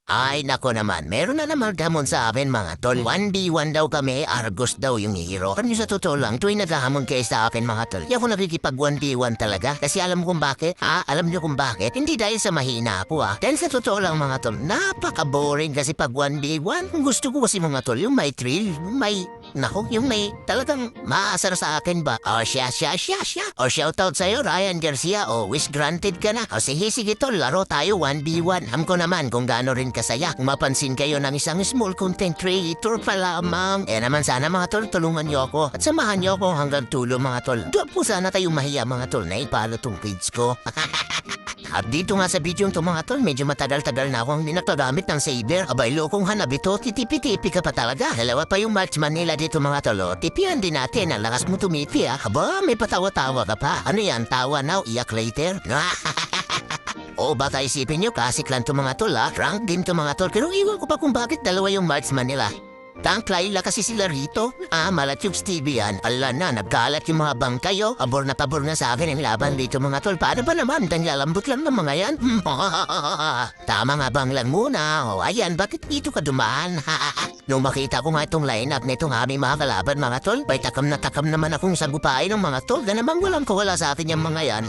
Ay, nako naman. Meron na naman damon sa akin mga tol. 1v1 daw kami, Argos daw yung hero. Pero sa totoo lang, tuwing naghahamon kayo sa akin mga tol, di ako nakikipag 1v1 talaga. Kasi alam mo kung bakit? Alam niyo kung bakit? Hindi dahil sa mahina po Dahil sa totoo lang mga tol, napaka-boring kasi pag 1v1. Gusto ko kasi mga tol, yung may thrill, yung may talagang maasar sa akin ba? Siya. O shoutout sa'yo, Ryan Garcia. Wish granted ka na. Sige tol, laro tayo 1v1. Alam ko naman kung gaano rin kasaya kung mapansin kayo ng isang small content creator pa lamang. Naman sana mga tol, tulungan niyo ako at samahan niyo ako hanggang tulo mga tol. Doon po sana tayong mahiya mga tol na ipalo tong page ko. At dito nga sa video to mga tol, medyo matagal-tagal na akong nagtagamit ng saber. Abay lokong hanap ito, titipi-tipi ka pa talaga. Dalawa pa yung March Manila dito mga tol. Tipihan din natin, ang lakas mo tumipi Aba, may patawa-tawa ka pa. Ano yan, tawa now, iyak later? Baka isipin nyo, kasik lang to mga tol Rank din to mga tol. Pero iwan ko pa kung bakit dalawa yung March Manila. Tank Laila kasi sila rito. Malatubes TV yan. Ala na, nagkalat yung mga bangkayo. Abor na pabor na sa akin ang laban dito mga tol. Paano ba naman? Lalambot lang ng mga yan. Tama nga bang lang muna. Ayan, bakit dito ka dumaan? Nung makita ko nga itong line-up na itong aming mga kalaban mga tol, bay takam naman akong sagupain ng mga tol na namang walang kawala sa atin yung mga yan.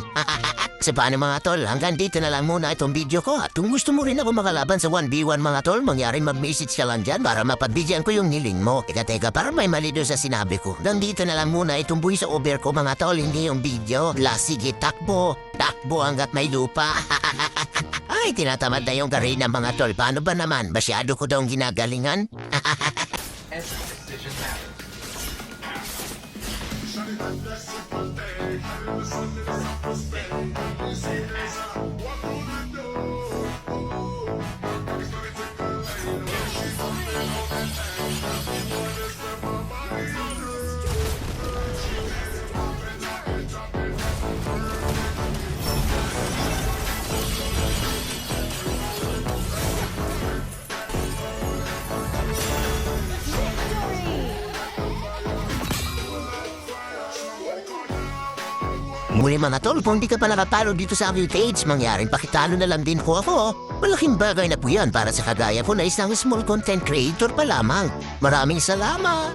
Kasi paano mga tol, hanggang dito na lang muna itong video ko. At kung gusto mo rin ako makalaban sa 1v1 mga tol, mangyaring mag-message ka lang dyan para mapagbigyan ko yung niling mo. Teka, para may mali doon sa sinabi ko. Hanggang dito na lang muna itong buhay sa over ko mga tol, hindi yung video. Sige, takbo hanggat may lupa. Ay, tinatamad na yung Garena mga tol. Paano ba naman? Masyado ko daw ginagalingan? Muli mga tol, kung di ka pa nakapalo dito sa aking page, mangyaring pakitalo na lang din po ako. Malaking bagay na po yan para sa kagaya po na isang small content creator pa lamang. Maraming salamat!